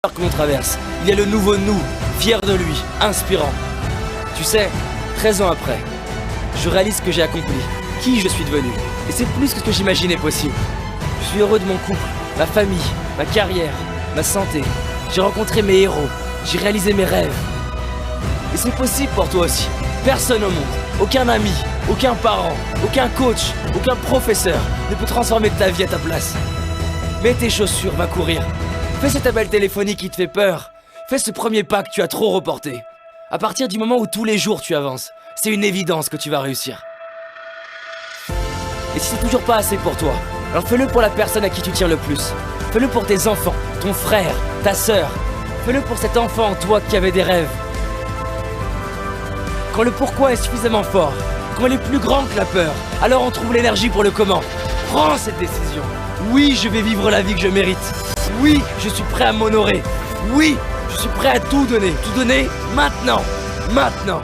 que l'on traverse, il y a le nouveau nous, fier de lui, inspirant. Tu sais, 13 ans après, je réalise ce que j'ai accompli, qui je suis devenu. Et c'est plus que ce que j'imaginais possible. Je suis heureux de mon couple, ma famille, ma carrière, ma santé. J'ai rencontré mes héros, j'ai réalisé mes rêves. Et c'est possible pour toi aussi. Personne au monde, aucun ami, aucun parent, aucun coach, aucun professeur ne peut transformer ta vie à ta place. Mets tes chaussures, va courir. Fais cet appel téléphonique qui te fait peur. Fais ce premier pas que tu as trop reporté. À partir du moment où tous les jours tu avances, c'est une évidence que tu vas réussir. Et si c'est toujours pas assez pour toi, alors fais-le pour la personne à qui tu tiens le plus. Fais-le pour tes enfants, ton frère, ta sœur. Fais-le pour cet enfant en toi qui avait des rêves. Quand le pourquoi est suffisamment fort, quand il est plus grand que la peur, alors on trouve l'énergie pour le comment. Prends cette décision. Oui, je vais vivre la vie que je mérite. Oui, je suis prêt à m'honorer. Oui, je suis prêt à tout donner maintenant. Maintenant.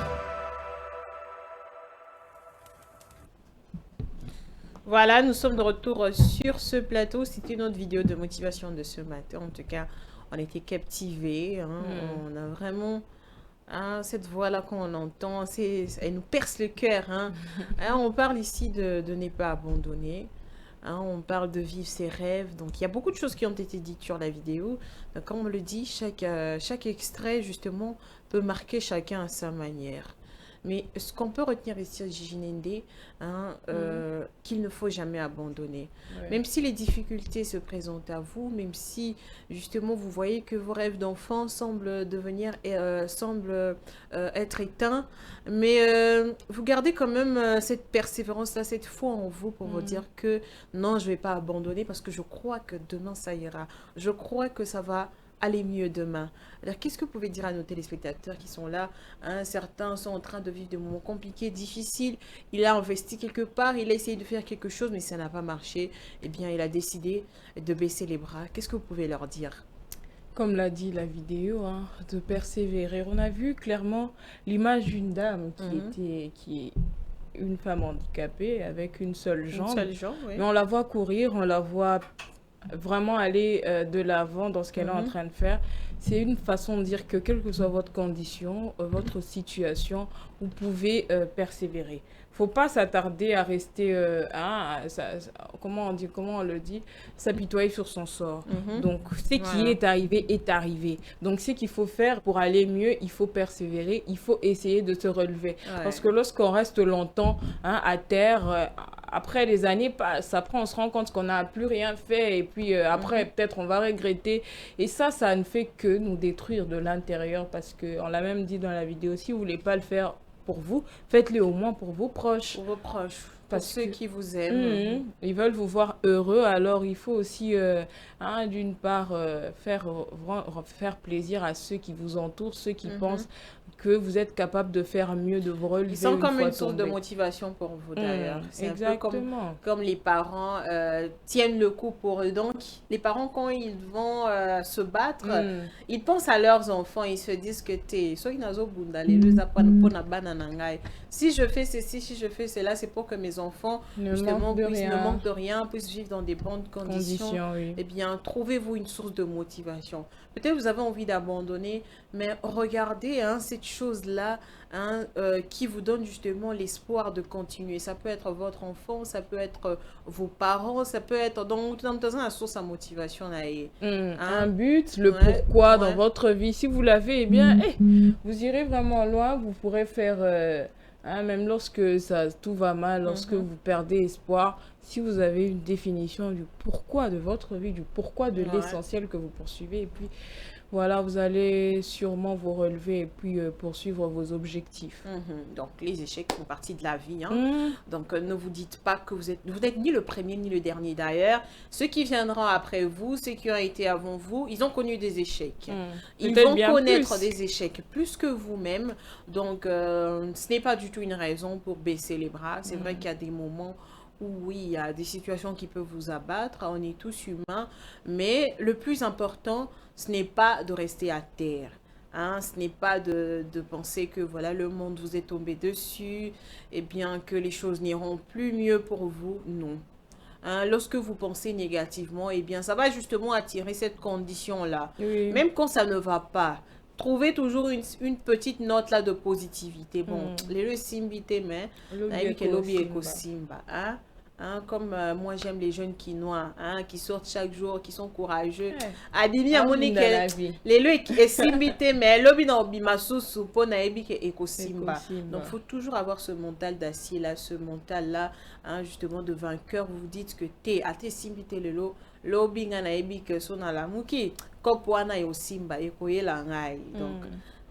Voilà, nous sommes de retour sur ce plateau. C'était notre vidéo de motivation de ce matin. En tout cas, on a été captivés. On a vraiment... cette voix-là qu'on entend, elle nous perce le cœur. On parle ici de ne pas abandonner. On parle de vivre ses rêves. Donc, il y a beaucoup de choses qui ont été dites sur la vidéo. Donc, comme on le dit, chaque extrait, justement, peut marquer chacun à sa manière. Mais ce qu'on peut retenir ici, Gigi Ndé, qu'il ne faut jamais abandonner. Ouais. Même si les difficultés se présentent à vous, même si justement vous voyez que vos rêves d'enfant semblent être éteints, mais vous gardez quand même cette persévérance-là, cette foi en vous pour vous dire que non, je ne vais pas abandonner parce que je crois que demain ça ira. Je crois que ça va aller mieux demain. Alors, qu'est-ce que vous pouvez dire à nos téléspectateurs qui sont là? Certains sont en train de vivre des moments compliqués, difficiles. Il a investi quelque part, il a essayé de faire quelque chose, mais ça n'a pas marché. Eh bien, il a décidé de baisser les bras. Qu'est-ce que vous pouvez leur dire? Comme l'a dit la vidéo, de persévérer. On a vu clairement l'image d'une dame qui est une femme handicapée avec une seule jambe. Oui. Mais on la voit courir, on la voit vraiment aller de l'avant dans ce qu'elle est en train de faire. C'est une façon de dire que quelle que soit votre condition, votre situation, vous pouvez persévérer. Faut pas s'attarder à rester, comment on le dit, s'apitoyer sur son sort. Donc, ce qui est arrivé. Donc, ce qu'il faut faire pour aller mieux, il faut persévérer, il faut essayer de se relever. Ouais. Parce que lorsqu'on reste longtemps à terre, après les années passent, après on se rend compte qu'on n'a plus rien fait et puis après peut-être on va regretter. Et ça ne fait que nous détruire de l'intérieur parce qu'on l'a même dit dans la vidéo, si vous ne voulez pas le faire pour vous, faites-le au moins pour vos proches. Pour vos proches, pour ceux qui vous aiment. Ils veulent vous voir heureux, alors il faut aussi, d'une part, faire plaisir à ceux qui vous entourent, ceux qui pensent que vous êtes capable de faire mieux, de vous relever. Ils sont comme une source de motivation pour vous d'ailleurs. C'est exactement. Un peu comme les parents tiennent le coup pour eux. Donc, les parents, quand ils vont se battre, ils pensent à leurs enfants. Ils se disent que si je fais ceci, si je fais cela, c'est pour que mes enfants ne manquent de rien, puissent vivre dans des bonnes conditions. Oui. Eh bien, trouvez-vous une source de motivation. Peut-être vous avez envie d'abandonner, mais regardez cette chose-là qui vous donne justement l'espoir de continuer. Ça peut être votre enfant, ça peut être vos parents, ça peut être dans une source à motivation. Un but, le pourquoi dans votre vie. Si vous l'avez, eh bien, vous irez vraiment loin. Vous pourrez faire, même lorsque tout va mal, lorsque vous perdez espoir, si vous avez une définition du pourquoi de votre vie, du pourquoi de l'essentiel que vous poursuivez, et puis voilà, vous allez sûrement vous relever et puis poursuivre vos objectifs. Donc, les échecs font partie de la vie. Donc, ne vous dites pas que vous n'êtes ni le premier ni le dernier d'ailleurs. Ceux qui viendront après vous, ceux qui ont été avant vous, ils ont connu des échecs. Ils vont connaître des échecs plus que vous-même. Donc, ce n'est pas du tout une raison pour baisser les bras. C'est vrai qu'il y a des moments où oui, il y a des situations qui peuvent vous abattre, on est tous humains, mais le plus important, ce n'est pas de rester à terre. Ce n'est pas de penser que voilà, le monde vous est tombé dessus, et bien que les choses n'iront plus mieux pour vous, non. hein, lorsque vous pensez négativement, eh bien, ça va justement attirer cette condition-là. Oui. Même quand ça ne va pas, trouvez toujours une petite note là de positivité. Bon, les simbité, mais lobby éco-simba. Hein? Hein, comme moi j'aime les jeunes quinois hein, qui sortent chaque jour, qui sont courageux. Adimi à Monique, les lois qui simbité, mais lobby na obimasusu pour na ebi ke éco-simba. Donc il faut toujours avoir ce mental d'acier là, ce mental là, hein, justement de vainqueur. Vous vous dites que t'es à tes simbité le lot. Lobby na ebi que son à la muki, kopwana yo simba ekoye la ngai. Donc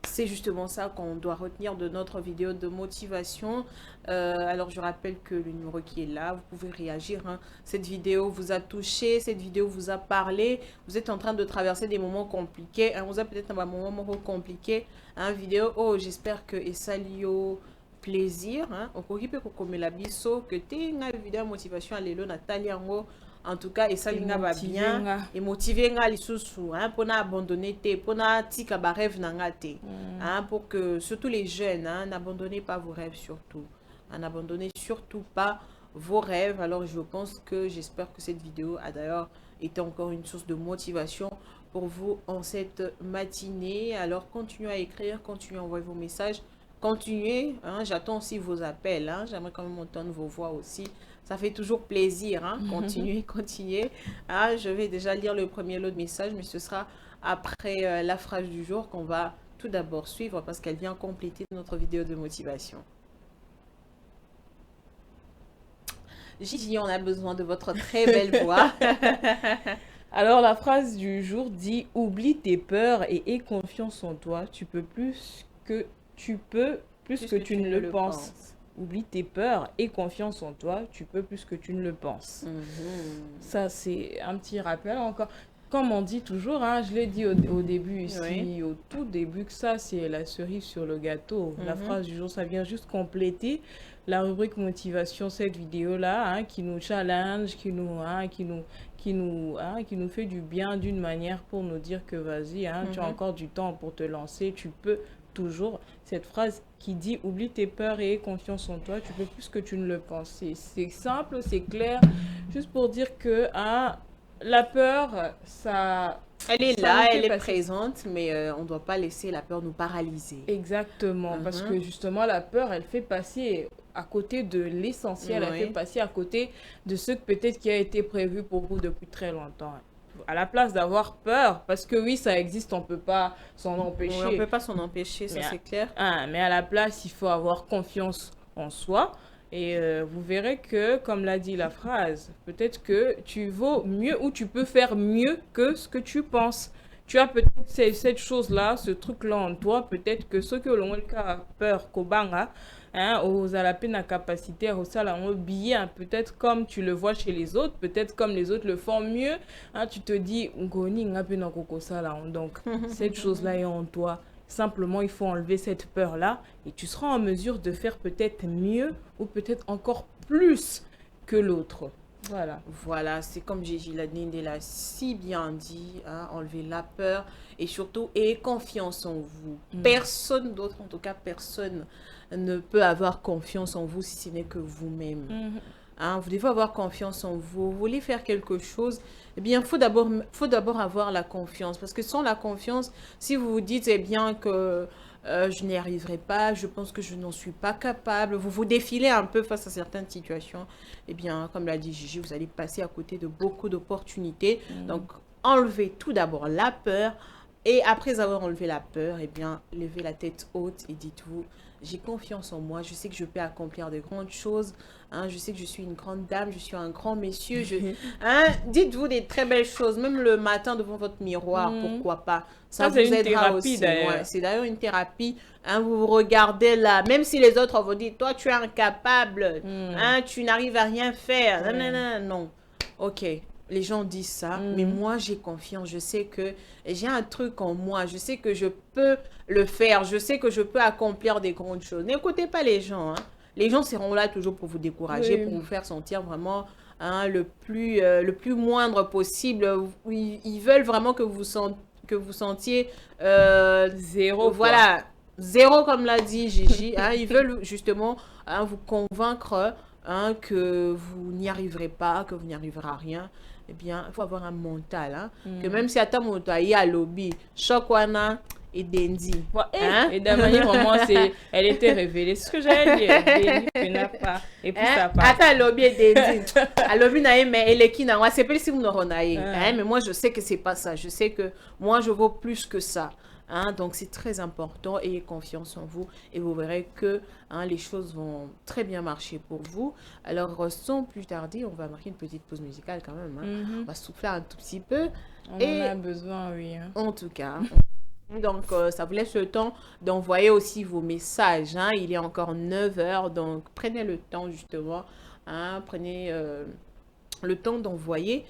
c'est justement ça qu'on doit retenir de notre vidéo de motivation. Alors je rappelle que le numéro qui est là, vous pouvez réagir. Hein. Cette vidéo vous a touché, cette vidéo vous a parlé. Vous êtes en train de traverser des moments compliqués. Hein. Vous avez peut-être un moment compliqué. Hein, vidéo, oh j'espère que Esalio plaisir. Okokipe kokomela biso que t'es une vidéo motivation à l'élo Nathalie Ango. En tout cas, et ça va bien et motiver les sous hein pour n'abandonner pour n'tika ba rêve n'angate hein pour que surtout les jeunes hein n'abandonnez pas vos rêves surtout n'abandonnez surtout pas vos rêves. Alors j'espère que cette vidéo a d'ailleurs été encore une source de motivation pour vous en cette matinée. Alors continuez à écrire, continuez à envoyer vos messages, continuez hein, j'attends aussi vos appels hein, j'aimerais quand même entendre vos voix aussi. Ça fait toujours plaisir, hein? Continuez. Ah, je vais déjà lire le premier lot de messages, mais ce sera après la phrase du jour qu'on va tout d'abord suivre parce qu'elle vient compléter notre vidéo de motivation. Gigi, on a besoin de votre très belle voix. Alors, la phrase du jour dit « Oublie tes peurs et aie confiance en toi. Tu peux plus que tu ne le penses. » Oublie tes peurs et confiance en toi, tu peux plus que tu ne le penses. Ça, c'est un petit rappel encore. Comme on dit toujours, hein, je l'ai dit au début ici, au tout début, que ça, c'est la cerise sur le gâteau. La phrase du jour, ça vient juste compléter la rubrique motivation, cette vidéo-là, hein, qui nous challenge, qui nous fait du bien d'une manière pour nous dire que vas-y, hein, tu as encore du temps pour te lancer, tu peux toujours. Cette phrase qui dit « Oublie tes peurs et aie confiance en toi, tu peux plus que tu ne le penses ». C'est simple, c'est clair, juste pour dire que hein, la peur, ça... Elle est là, elle est présente, mais on ne doit pas laisser la peur nous paralyser. Exactement, parce que justement, la peur, elle fait passer à côté de l'essentiel, elle fait passer à côté de ce que peut-être qui a été prévu pour vous depuis très longtemps. À la place d'avoir peur, parce que oui, ça existe, on ne peut pas s'en empêcher. Oui, on ne peut pas s'en empêcher, ça c'est clair. Mais à la place, il faut avoir confiance en soi. Et vous verrez que, comme l'a dit la phrase, peut-être que tu vaux mieux ou tu peux faire mieux que ce que tu penses. Tu as peut-être cette chose-là, ce truc-là en toi, peut-être que ceux qui ont le cas peur, kobanga, hein, aux alapines à capacité, au salon bien, peut-être comme tu le vois chez les autres, peut-être comme les autres le font mieux, hein, tu te dis, donc cette chose-là est en toi. Simplement, il faut enlever cette peur-là et tu seras en mesure de faire peut-être mieux ou peut-être encore plus que l'autre. Voilà, c'est comme Gigi l'a si bien dit, hein, enlever la peur et surtout ayez confiance en vous. Personne d'autre, en tout cas personne ne peut avoir confiance en vous si ce n'est que vous-même. Hein, vous devez avoir confiance en vous. Vous voulez faire quelque chose, eh bien, faut d'abord avoir la confiance. Parce que sans la confiance, si vous vous dites, eh bien, que je n'y arriverai pas, je pense que je n'en suis pas capable, vous vous défilez un peu face à certaines situations, eh bien, comme l'a dit Gigi, vous allez passer à côté de beaucoup d'opportunités. Donc, enlevez tout d'abord la peur. Et après avoir enlevé la peur, eh bien, levez la tête haute et dites-vous, j'ai confiance en moi, je sais que je peux accomplir de grandes choses, hein, je sais que je suis une grande dame, je suis un grand monsieur, hein, dites-vous des très belles choses, même le matin devant votre miroir, pourquoi pas. Ça vous aidera aussi. C'est d'ailleurs une thérapie, hein, vous vous regardez là, même si les autres vous disent, toi tu es incapable, hein, tu n'arrives à rien faire, non, ok. Les gens disent ça, mais moi j'ai confiance, je sais que j'ai un truc en moi, je sais que je peux le faire, je sais que je peux accomplir des grandes choses. N'écoutez pas les gens, hein. Les gens seront là toujours pour vous décourager, pour vous faire sentir vraiment hein, le plus moindre possible. Ils veulent vraiment que vous sentiez zéro. Voilà, zéro comme l'a dit Gigi, hein, ils veulent justement hein, vous convaincre hein, que vous n'y arriverez pas, que vous n'y arriverez à rien, eh bien, il faut avoir un mental. Hein, que même si à ta moto, il y a lobby, choc wana et dendi. Hein? Et d'un manière, vraiment, elle était révélée. C'est ce que j'allais dire. Dendi, tu n'as pas. Et puis ça passe. Attends, lobby et dendi. À lobby, mais elle est qui n'a pas. C'est pas si vous n'aurez pas. Mais moi, je sais que c'est pas ça. Je sais que moi, je vaux plus que ça. Hein, donc c'est très important, ayez confiance en vous et vous verrez que les choses vont très bien marcher pour vous. Alors sans plus tarder, on va marquer une petite pause musicale quand même. Hein. On va souffler un tout petit peu. On en a besoin, oui. Hein. En tout cas, donc ça vous laisse le temps d'envoyer aussi vos messages. Hein. Il est encore 9 heures, donc prenez le temps justement. Hein, prenez le temps d'envoyer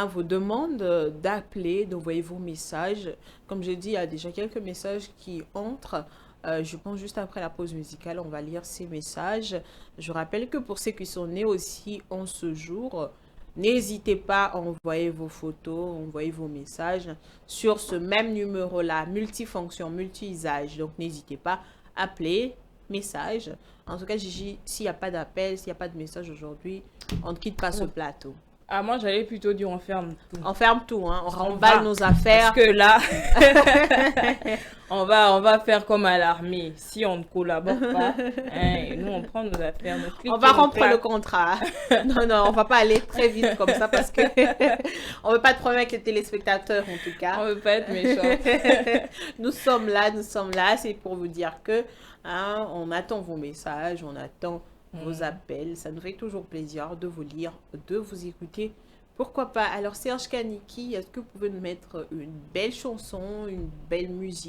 vos demandes, d'appeler, d'envoyer vos messages. Comme je dis, il y a déjà quelques messages qui entrent. Je pense juste après la pause musicale, on va lire ces messages. Je rappelle que pour ceux qui sont nés aussi en ce jour, n'hésitez pas à envoyer vos photos, envoyer vos messages sur ce même numéro-là, multifonction, multi-usage. Donc n'hésitez pas à appeler, message. En tout cas, Gigi, s'il n'y a pas d'appel, s'il n'y a pas de message aujourd'hui, on ne quitte pas ce plateau. Ah, moi, j'allais plutôt dire on ferme tout. On ferme tout, hein. On remballe nos affaires. Parce que là, on va faire comme à l'armée. Si on ne collabore pas, nous, on prend nos affaires. On va rompre le contrat. Non, on va pas aller très vite comme ça parce que on veut pas de problème avec les téléspectateurs, en tout cas. On veut pas être méchants. Nous sommes là. C'est pour vous dire que on attend vos messages, on attend vos appels, ça nous fait toujours plaisir de vous lire, de vous écouter. Pourquoi pas? Alors Serge Kaniki, est-ce que vous pouvez nous mettre une belle chanson, une belle musique?